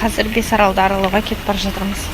қазір 5 аралды аралауға кетіп бара жатырмыз.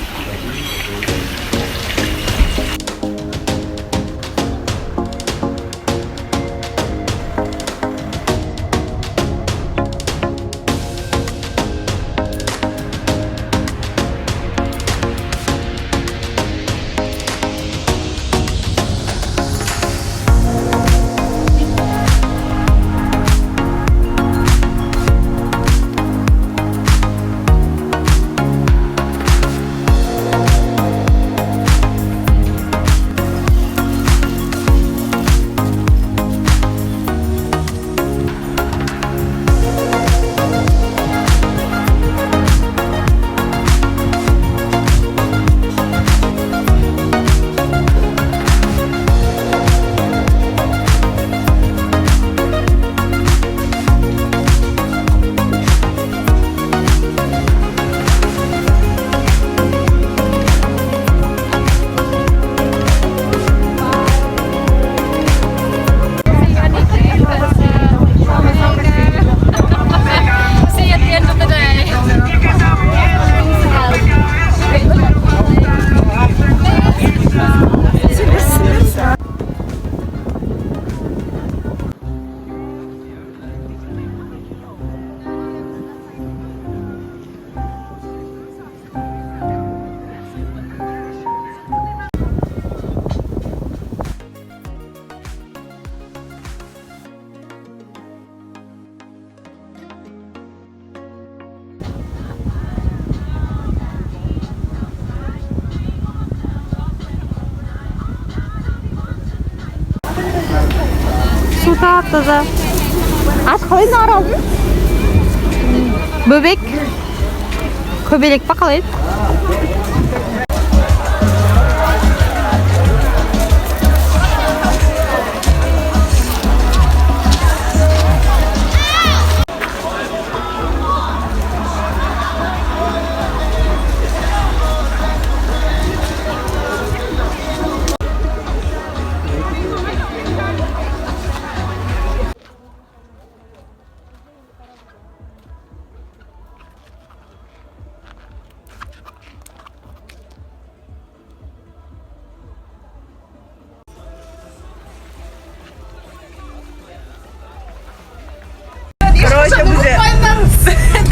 Su tatlıda. At koyun aralın. Böbek. Köbelek bakalım.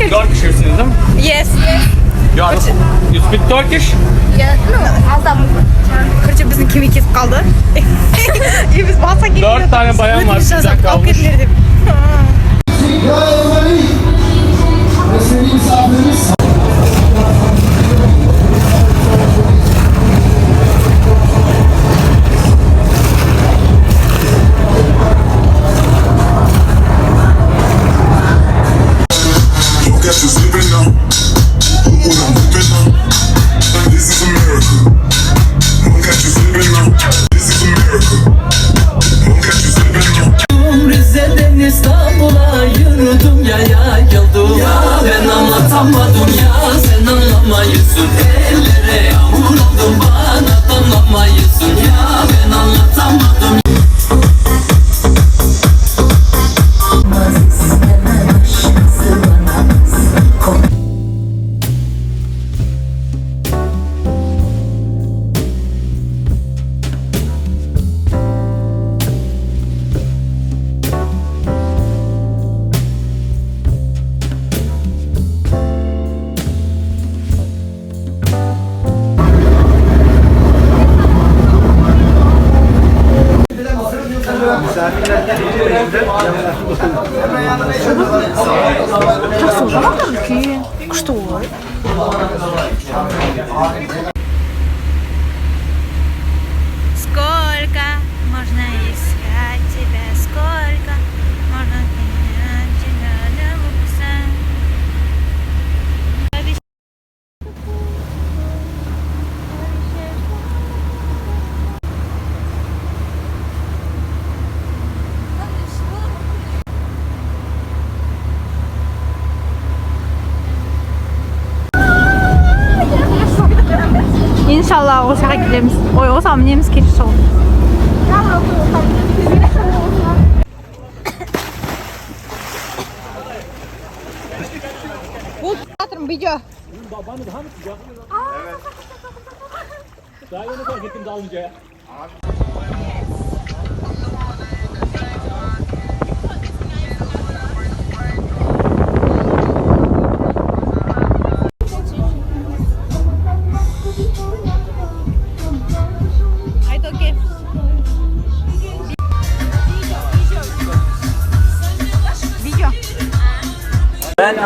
Turkish isn't it? Yes. You speak Turkish? Yeah, no, adam. Korece bizim kimi kesip kaldı. Biz basa geliyoruz. 4 tane bayan var sizden kalmış. İstanbul'a yürüdüm ya yayıldım ya ben anlatamadım ya sen anlamayısın ellere yağmur oldum bana anlamayısın ya ben anlatamadım. Что? Сколько можно искать тебя? Сколько можно терять тебя до конца? İnşallah Osaka gideriz. Osaka minemiz keçi sol. Bu video. Babanı daha mı sıcak? Evet. Daha yeni fark ettim dalınca ya.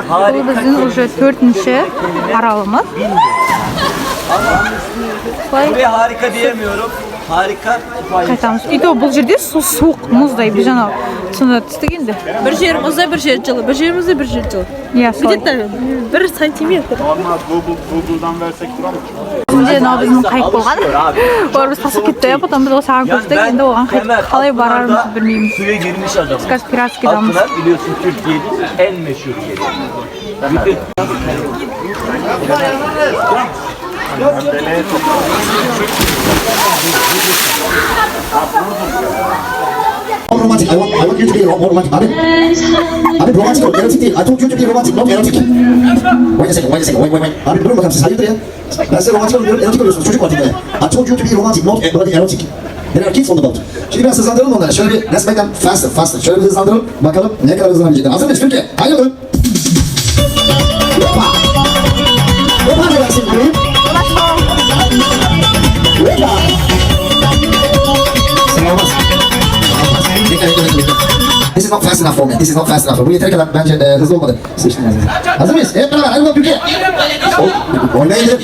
Bu bizim уже 4. aralımız. Buraya harika diyemiyorum. Harika. Қайтамыз. Үйде бұл жерде су суық мұздай бір жаңа сонда түстік енді. Bir жер мұздай, bir жер жылы. Bir жерімізде, bir жер жылы. Иә, солай. Где-то 1 сантиметр. Normal Google'dan versek durar mı? Şimdi мынау біздің қайық болған. Олар біз тасып кетті, потом біз осыған көштік. Енді оған қайтып қалай барарымызды білмейміз. Suya girmiş adamım. Скажет, пиратский дамыз. Altına biliyorsun Türkiye'nin en meşhur yeri. Bütün romantic. I want you to be more romantic. Abi romantic ol, erotik değil. I told you to be romantic, not erotic. Wait a second, wait. Abi durun bakalım siz hayırdır ya. Ben size romantik oluyorum, erotik oluyorsunuz. Çocuk var dinle. I told you to be romantic, not erotic. There are kids on the boat. Şimdi biraz hızlandıralım onları. Şöyle bir, let's make them faster. Şöyle bir hızlandıralım. Bakalım ne kadar hızlanabilecekler. Hazır mıyız Türkiye? Haydi bakalım. Hoppa. Hoppa ne dersin bebeğim? Hoppa. Sen olmaz. This is not fast enough for me. This is not fast enough. Bu yeteri kadar bence hızlı olmadı. Sıçtım yani. Hazır mıyız? Hep beraber. Hadi bakalım Türkiye. Oynayalım.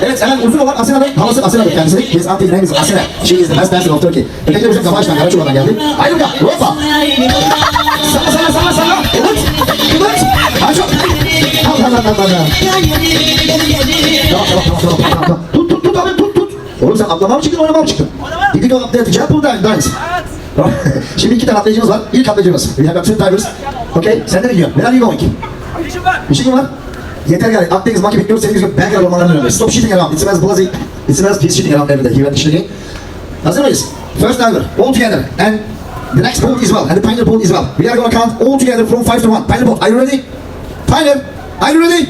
Evet, hemen uzun olan Asena'nın halası Asena'dır kendisi. His auntie name is Asena. She is the best dancer of Turkey. Öteki de bizim Kavaş'tan, Karaçoğlu'dan geldi. Haydi bakalım. Hoppa. Sana. Evet. Hadi çok. Tamam. Tut abi tut. Oğlum sen atlamaya mı çıktın, oynamaya mı çıktın? Did you go up there to jump or dance? Şimdi 2 tane atlayıcımız var. İlk atlayıcımız. We have 2 divers. Okay, sen nereye gidiyorsun? Where are you going? İşin var. Yeter gari. Akdeniz Monkey bekliyoruz. Senin yüzünden ben kadar olmalarını önünde. Stop shitting around. It smells bloody. It smells piss shitting around every day. You went shitting. Hazır mıyız? First diver. All together. And the next boat as well. And the pioneer boat as well. We are going to count all together from 5 to 1. Pioneer boat. Are you ready? Pioneer. Are you ready?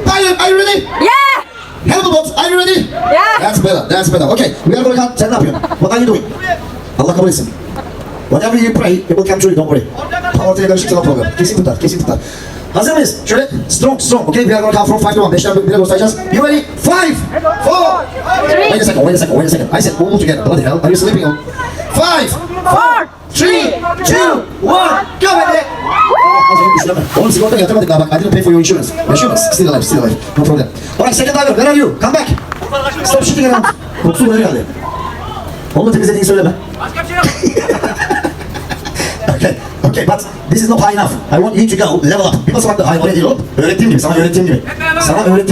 Pioneer. Are you ready? Yeah! Hello boat. Are you ready? Yeah! That's better. Okay. We are going to count. Sen ne yapıyorsun? What are you doing? Allah kabul etsin. Whatever you pray, it will come true, don't worry. Tam ortaya karışık sana program. Kesin tutar. Hazır mıyız? Şöyle strong. Okay, we are going to count from 5 to 1. 5'ten bire göstereceğiz. You ready? 5, 4, 3. Wait a second. I said all together. Bloody hell, are you sleeping on? 5, 4, 3, 2, 1. Go baby. Oğlum sigorta yatırmadık daha bak. I didn't pay for your insurance. Yaşıyor musun? Still alive. No problem. Alright, second diver. Where are you? Come back. Stop shitting around. Kokusu böyle geldi. Onu temizlediğini söyleme. Başka bir şey yok. Okay, but this is not high enough. I want you to go level up. Bir basamak da high oraya değil oğlum. Sana öğrettiğim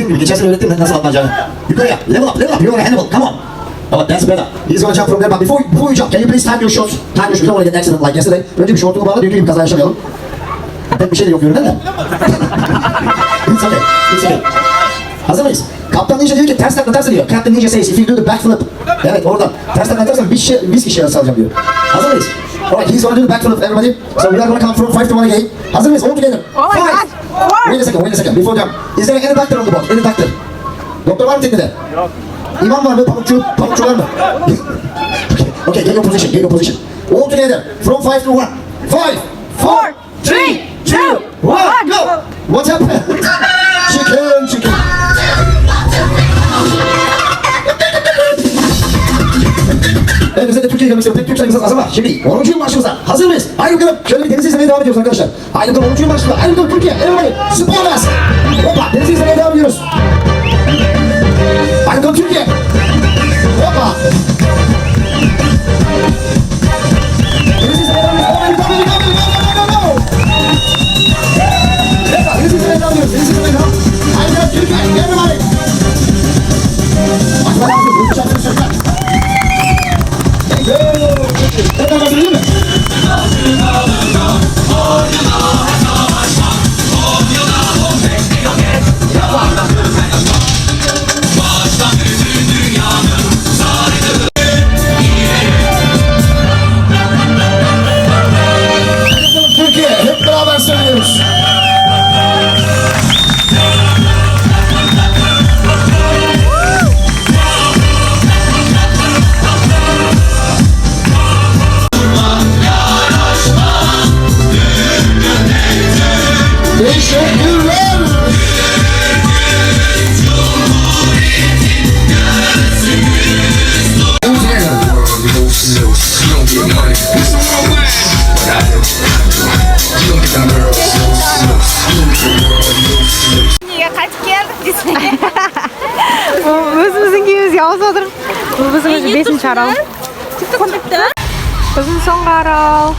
gibi. Geçen sene öğrettim nasıl atlanacağını. Yukarıya, level up. You're gonna handle, come on. Oh, that's better. He's gonna jump from there, but before you jump, can you please time your shot? We don't want to get an accident like yesterday. Önce bir şortumu bağla, dünkü gibi kaza yaşamayalım. Pek bir şey de yok görünen de. It's okay. Hazır mıyız? Kaptan Ninja diyor ki ters taklatarsa diyor. Captain Ninja says if you do the backflip. Evet orada. Ters taklatarsan viski şişesi alacağım diyor. Hazır mıyız? Alright, he's gonna do the backflip everybody. So we are gonna count from 5 to 1 again. Hazır mıyız? All together. Oh my God. Wait a second. Before jump. Is there any doctor on the boat? Any doctor? Doktor var mı teknede? Yok. İmam var mı? Pamukçu var mı? Okay, get your position. All together. From 5 to 1. 5, 4, 3, 2, 1, go! What's happened? Chicken. Evet, bize de Türkiye'ye gelmek istiyorum. Pek Türk sayımız az ama şimdi 10. yıl marşımıza hazır mıyız? Haydi bakalım. Şöyle bir denizi izlemeye devam ediyoruz arkadaşlar. Haydi bakalım 10. yıl marşımıza. Haydi bakalım Türkiye. Everybody. Sporlas. Hoppa. Denizi izlemeye devam ediyoruz. Haydi bakalım Türkiye. Hoppa. Denizi izlemeye devam ediyoruz. Go. Denizi izlemeye devam ediyoruz. Haydi bakalım Türkiye. Everybody. Açma lazım. Bu şarkı sözler. Tekrar hazır değil mi? Неге қайтып келдік десең. Өзіміздің кемемізге ауыз отырып. Бұл біздің өзі 5-ші арал. Біздің соңғы арал.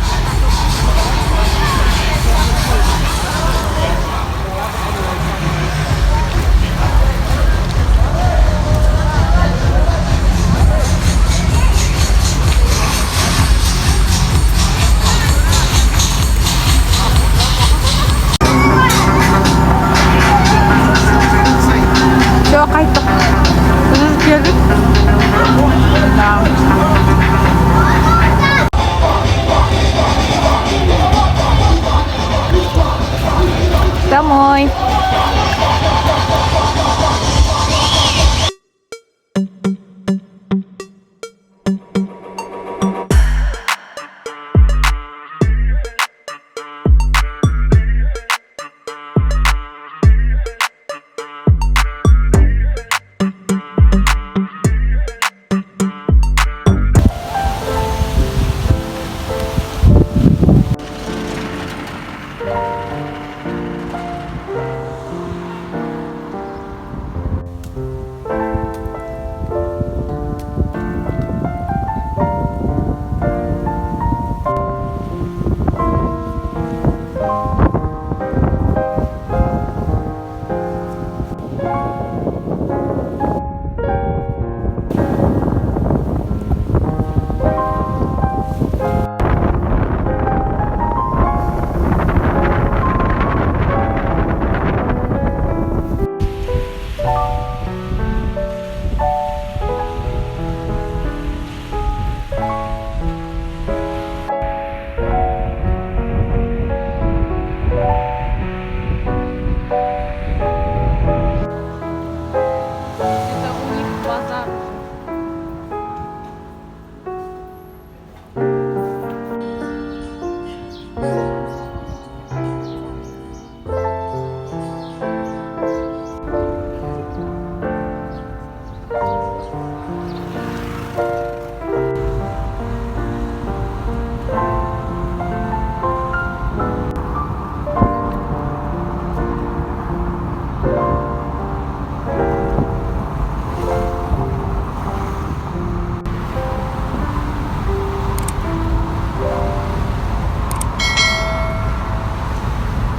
Жоқ, қайттық. Өзіміз келдік. Домой.